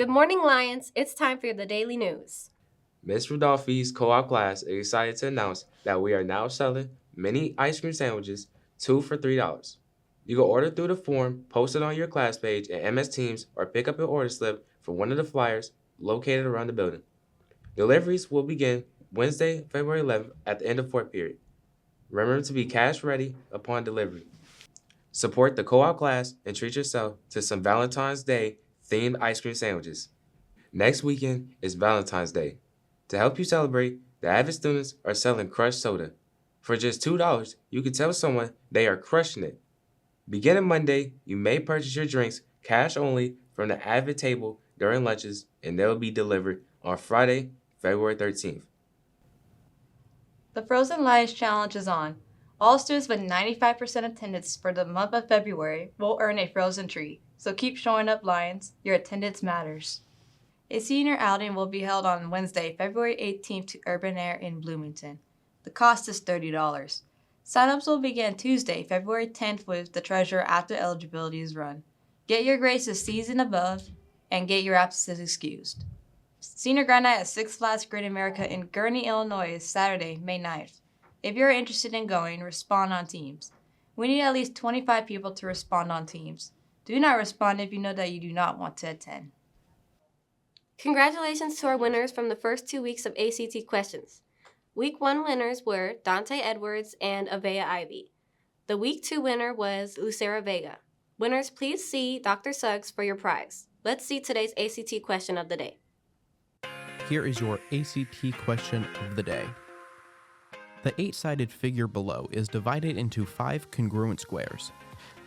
Good morning, Lions. It's time for the daily news. Miss Rudolphi's co-op class is excited to announce that we are now selling mini ice cream sandwiches, 2 for $3. You can order through the form posted on your class page at MS Teams or pick up an order slip from one of the flyers located around the building. Deliveries will begin Wednesday, February 11th at the end of fourth period. Remember to be cash ready upon delivery. Support the co-op class and treat yourself to some Valentine's Day themed ice cream sandwiches. Next weekend is Valentine's Day. To help you celebrate, the Avid students are selling crushed soda. For just $2, you can tell someone they are crushing it. Beginning Monday, you may purchase your drinks cash only from the Avid table during lunches, and they'll be delivered on Friday, February 13th. The Frozen Lions Challenge is on. All students with 95% attendance for the month of February will earn a frozen treat. So keep showing up, Lions. Your attendance matters. A senior outing will be held on Wednesday, February 18th to Urban Air in Bloomington. The cost is $30. Sign-ups will begin Tuesday, February 10th with the treasurer after eligibility is run. Get your grades to C's and above, and get your absences excused. Senior Grad Night at Six Flags Great America in Gurnee, Illinois is Saturday, May 9th. If you're interested in going, respond on Teams. We need at least 25 people to respond on Teams. Do not respond if you know that you do not want to attend. Congratulations to our winners from the first 2 weeks of ACT questions. Week 1 winners were Dante Edwards and Avea Ivy. The Week 2 winner was Lucera Vega. Winners, please see Dr. Suggs for your prize. Let's see today's ACT question of the day. Here is your ACT question of the day. The 8-sided figure below is divided into 5 congruent squares.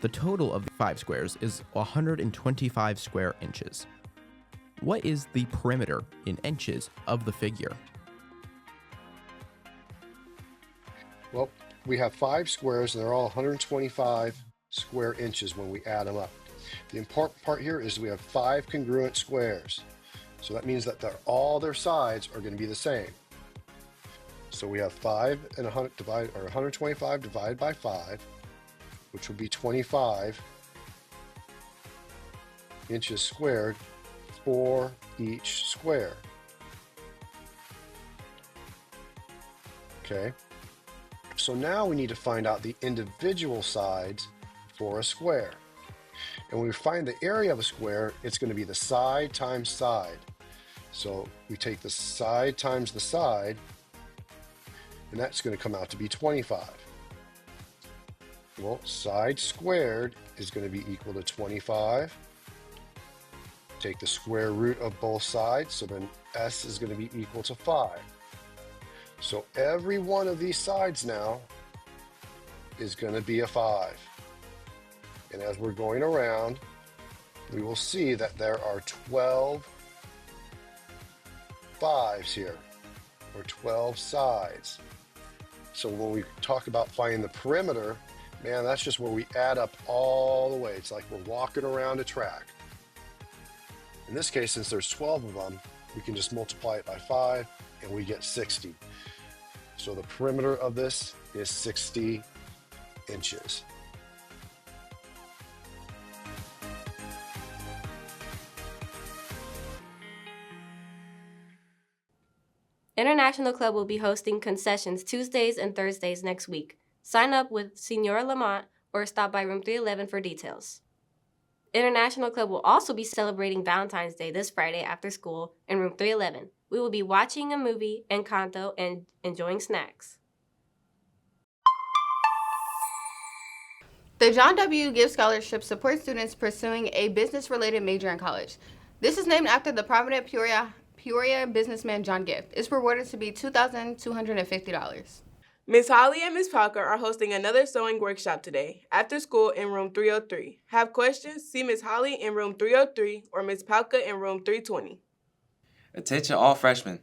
The total of the 5 squares is 125 square inches. What is the perimeter in inches of the figure? Well, we have 5 squares and they're all 125 square inches when we add them up. The important part here is we have 5 congruent squares. So that means that all their sides are going to be the same. So we have 5 and 125 divided by 5, which will be 25 inches squared for each square. Okay. So now we need to find out the individual sides for a square. And when we find the area of a square, it's going to be the side times side. So we take the side times the side, and that's going to come out to be 25. Well, side squared is going to be equal to 25. Take the square root of both sides, so then S is going to be equal to 5. So every one of these sides now is going to be a 5. And as we're going around, we will see that there are 12 5s here, or 12 sides. So when we talk about finding the perimeter, man, that's just where we add up all the way. It's like we're walking around a track. In this case, since there's 12 of them, we can just multiply it by 5 and we get 60. So the perimeter of this is 60 inches. International Club will be hosting concessions Tuesdays and Thursdays next week. Sign up with Senora Lamont or stop by room 311 for details. International Club will also be celebrating Valentine's Day this Friday after school in room 311. We will be watching a movie, Encanto, and enjoying snacks. The John W. Gibbs Scholarship supports students pursuing a business-related major in college. This is named after the prominent Peoria businessman John Gibb. It's rewarded to be $2,250. Ms. Holly and Ms. Parker are hosting another sewing workshop today, after school in room 303. Have questions? See Ms. Holly in room 303 or Ms. Parker in room 320. Attention all freshmen.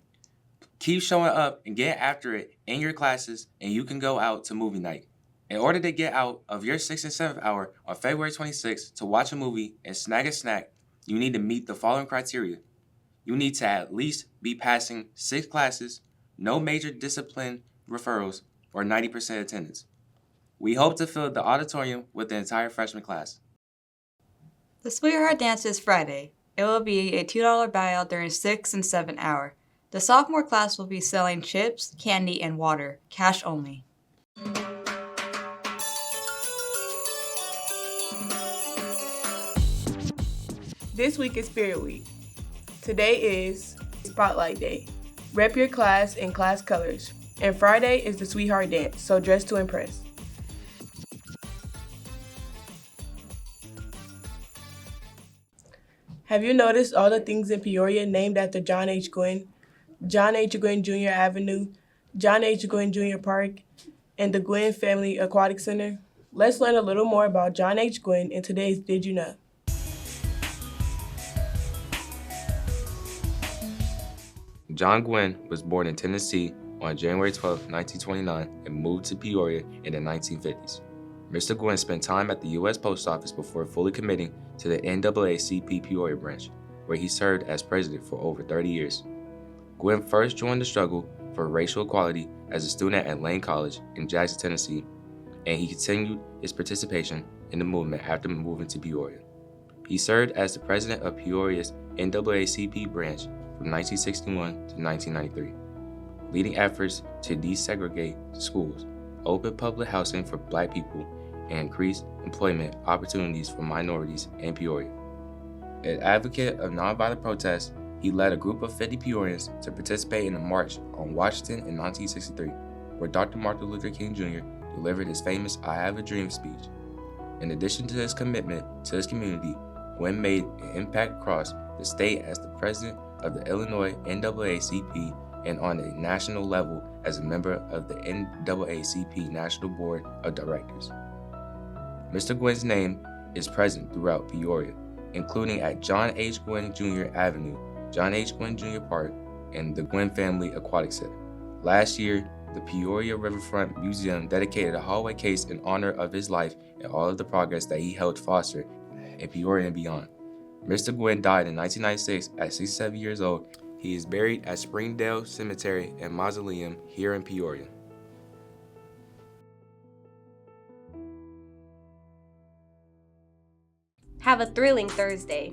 Keep showing up and get after it in your classes, and you can go out to movie night. In order to get out of your 6th and 7th hour on February 26th to watch a movie and snag a snack, you need to meet the following criteria. You need to at least be passing 6 classes, no major discipline referrals, or 90% attendance. We hope to fill the auditorium with the entire freshman class. The Sweetheart Dance is Friday. It will be a $2 buyout during 6 and 7 hour. The sophomore class will be selling chips, candy, and water, cash only. This week is Spirit Week. Today is Spotlight Day. Rep your class in class colors. And Friday is the Sweetheart Dance, so dress to impress. Have you noticed all the things in Peoria named after John H. Gwynn? John H. Gwynn Jr. Avenue, John H. Gwynn Jr. Park, and the Gwynn Family Aquatic Center? Let's learn a little more about John H. Gwynn in today's Did You Know? John Gwynn was born in Tennessee on January 12, 1929, and moved to Peoria in the 1950s. Mr. Gwynn spent time at the U.S. Post Office before fully committing to the NAACP Peoria branch, where he served as president for over 30 years. Gwynn first joined the struggle for racial equality as a student at Lane College in Jackson, Tennessee, and he continued his participation in the movement after moving to Peoria. He served as the president of Peoria's NAACP branch from 1961 to 1993, leading efforts to desegregate schools, open public housing for Black people, and increase employment opportunities for minorities in Peoria. An advocate of nonviolent protests, he led a group of 50 Peorians to participate in a march on Washington in 1963, where Dr. Martin Luther King Jr. delivered his famous I Have a Dream speech. In addition to his commitment to his community, Gwynn made an impact across the state as the president of the Illinois NAACP and on a national level as a member of the NAACP National Board of Directors. Mr. Gwynn's name is present throughout Peoria, including at John H. Gwynn Jr. Avenue, John H. Gwynn Jr. Park, and the Gwynn Family Aquatic Center. Last year, the Peoria Riverfront Museum dedicated a hallway case in honor of his life and all of the progress that he helped foster in Peoria and beyond. Mr. Gwynn died in 1996 at 67 years old. He is buried at Springdale Cemetery and Mausoleum here in Peoria. Have a thrilling Thursday.